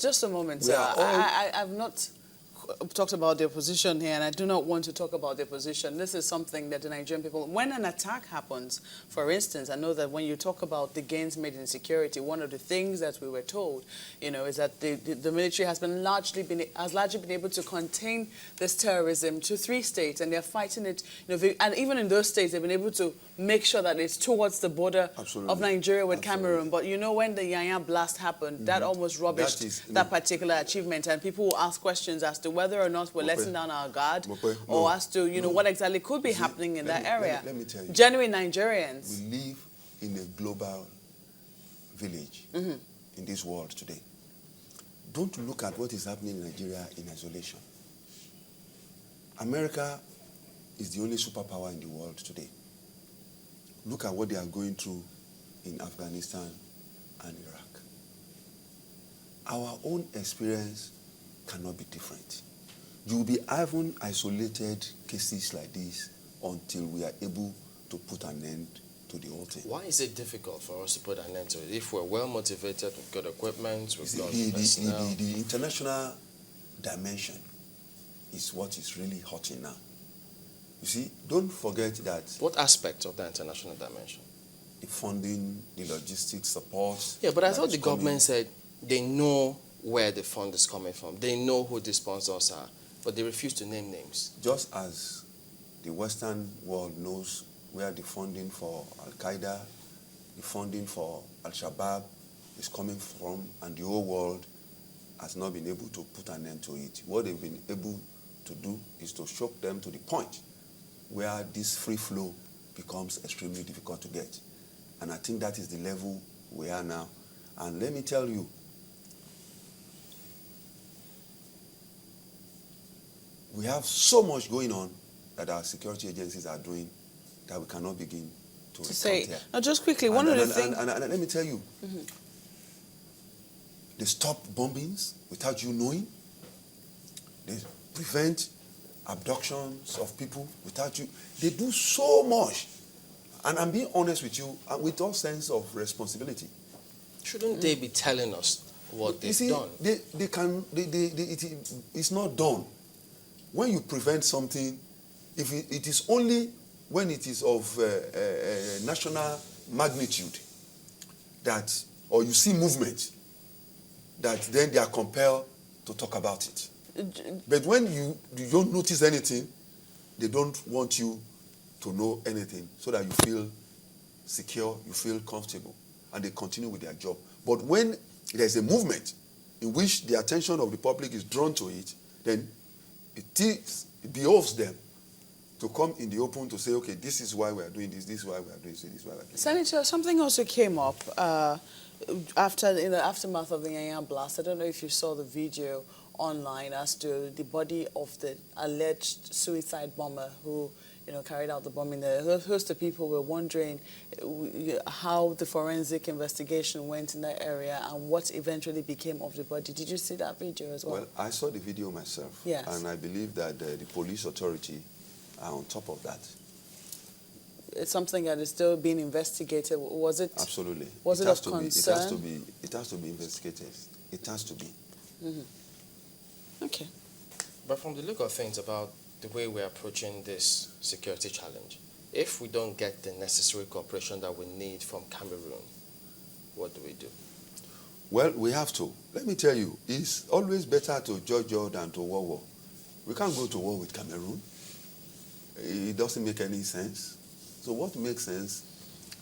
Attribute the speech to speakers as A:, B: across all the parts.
A: Just a moment, sir. I've not talked about the opposition here, and I do not want to talk about the opposition. This is something that the Nigerian people, when an attack happens, for instance, I know that when you talk about the gains made in security, one of the things that we were told, is that the military has largely been able to contain this terrorism to 3 states, and they're fighting it, and even in those states, they've been able to make sure that it's towards the border of Nigeria with Cameroon. But when the Yanya blast happened, that almost rubbished that particular achievement, and people will ask questions as to whether or not we're letting down our guard, or as to, what exactly could be happening in that area.
B: Let me tell you.
A: Genuine Nigerians.
B: We live in a global village in this world today. Don't look at what is happening in Nigeria in isolation. America is the only superpower in the world today. Look at what they are going through in Afghanistan and Iraq. Our own experience cannot be different. You will be having isolated cases like this until we are able to put an end to the whole thing.
C: Why is it difficult for us to put an end to it? If we're well motivated, we've got equipment, we've got personnel.
B: The international dimension is what is really hurting now. You see, don't forget that...
C: What aspect of the international dimension?
B: The funding, the logistics support.
C: Yeah, but I thought the government said they know where the fund is coming from. They know who the sponsors are, but they refuse to name names.
B: Just as the Western world knows where the funding for Al-Qaeda, the funding for Al-Shabaab is coming from, and the whole world has not been able to put an end to it. What they've been able to do is to shock them to the point where this free flow becomes extremely difficult to get. And I think that is the level we are now. And let me tell you, we have so much going on that our security agencies are doing that we cannot begin to
A: say.
B: here.
A: Now, just quickly, one of the things...
B: And let me tell you, they stop bombings without you knowing. They prevent abductions of people without you. They do so much. And I'm being honest with you, with all sense of responsibility.
C: Shouldn't they be telling us what they've done?
B: It's not done. When you prevent something, if it is only when it is of national magnitude that, or you see movement, that then they are compelled to talk about it. But when you don't notice anything, they don't want you to know anything so that you feel secure, you feel comfortable, and they continue with their job. But when there's a movement in which the attention of the public is drawn to it, then it behoves them to come in the open to say, okay, this is why we are doing this, this is why we are doing this, this is why we are doing this.
A: Senator, something also came up in the aftermath of the Yanya blast. I don't know if you saw the video online as to the body of the alleged suicide bomber who carried out the bombing. A host of people were wondering how the forensic investigation went in that area and what eventually became of the body. Did you see that video as well?
B: Well, I saw the video myself.
A: Yes.
B: And I believe that the police authority are on top of that.
A: It's something that is still being investigated. Was it?
B: Absolutely.
A: Was it of concern?
B: It has to be investigated. It has to be.
A: Mm-hmm. Okay.
C: But from the look of things about the way we're approaching this security challenge, if we don't get the necessary cooperation that we need from Cameroon, what do we do?
B: Well, we have to. Let me tell you, it's always better to judge than to war. We can't go to war with Cameroon. It doesn't make any sense. So what makes sense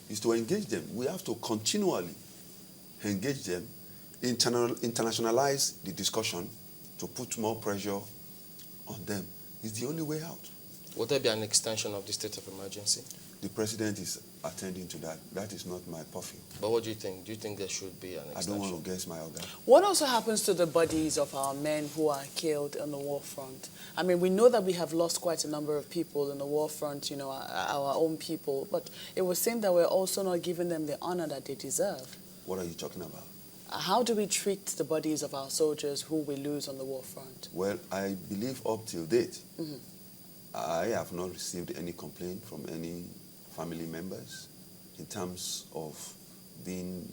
B: is to engage them. We have to continually engage them, internationalize the discussion to put more pressure on them. It's the only way out.
C: Would there be an extension of the state of emergency?
B: The president is attending to that. That is not my purview.
C: But what do you think? Do you think there should be an extension?
B: I don't want to guess my organ.
A: What also happens to the bodies of our men who are killed on the war front? I mean, we know that we have lost quite a number of people in the war front, our own people, but it was saying that we're also not giving them the honor that they deserve.
B: What are you talking about?
A: How do we treat the bodies of our soldiers who we lose on the war front?
B: Well, I believe up till date, I have not received any complaint from any family members in terms of being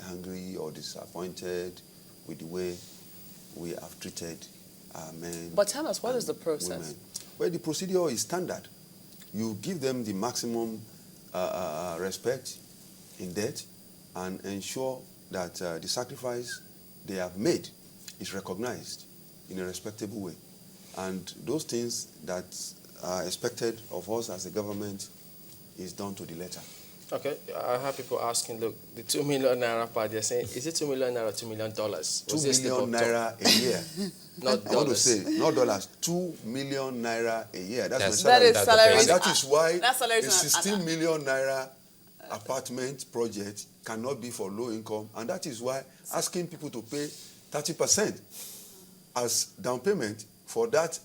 B: angry or disappointed with the way we have treated our men.
A: But tell us, what is the process?
B: Women. Well, the procedure is standard. You give them the maximum respect in debt and ensure that the sacrifice they have made is recognized in a respectable way. And those things that are expected of us as a government is done to the letter.
C: Okay, I have people asking, look, the 2 million naira part, they're saying, is it 2 million naira or $2 million?
B: $2 million naira a year.
C: Not
B: I want to
C: dollars.
B: say, not dollars, 2 million naira a year. That's my
A: That is
B: salary.
A: salaries.
B: And that is why
A: That's salaries
B: a
A: and-
B: 16 million naira apartment project cannot be for low income. And that is why asking people to pay 30% as down payment for that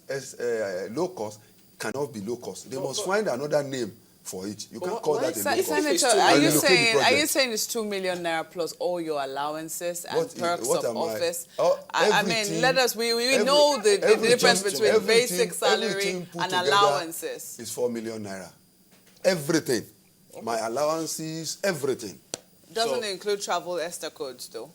B: low cost cannot be low cost. They must find another name for it. You can't call that a low cost.
A: Senator,
C: And
A: are you
B: relocate the
A: saying
B: project.
A: it's 2 million naira plus all your allowances and perks
B: what
A: of
B: am I-
A: office?
B: everything-
A: I mean, let us. We know the difference between
B: everything-
A: basic salary
B: everything put
A: and
B: together
A: allowances.
B: is 4 million naira. Everything. My allowances, everything.
A: Doesn't
C: So-
A: include travel Esther codes though.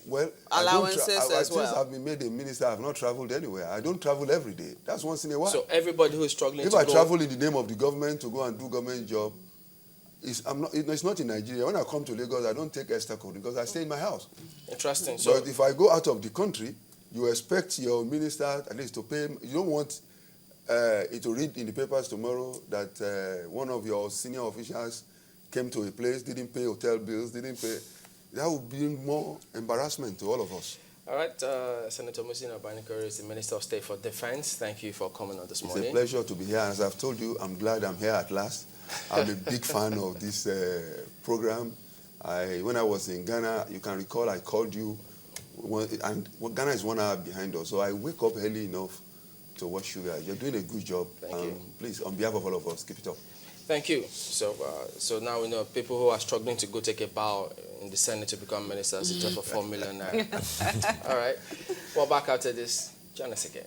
B: Well,
A: Allowances as well.
B: Since I've been made a minister, I've not traveled anywhere. I don't travel every day. That's once in a while.
C: So everybody who is struggling
B: If
C: to
B: I
C: go,
B: travel in the name of the government to go and do government job, it's not in Nigeria. When I come to Lagos, I don't take extra code because I stay in my house.
C: interesting. So
B: But if I go out of the country, you expect your minister at least to pay. You don't want it to read in the papers tomorrow that one of your senior officials came to a place, didn't pay hotel bills, didn't pay. That would bring more embarrassment to all of us.
C: all right, Senator Musiliu Obanikoro is the Minister of State for Defense. Thank you for coming on this
B: It's
C: morning.
B: a pleasure to be here. As I've told you, I'm glad I'm here at last. I'm a big fan of this program. When I was in Ghana, you can recall I called you, and Ghana is 1 hour behind us, so I wake up early enough to watch you guys. You're doing a good job.
C: Thank you.
B: Please, on behalf of all of us, keep it up.
C: Thank you. So now we know people who are struggling to go take a bow in the Senate to become ministers, it's just for 4 million naira. All right. Well, back after this. Join us again.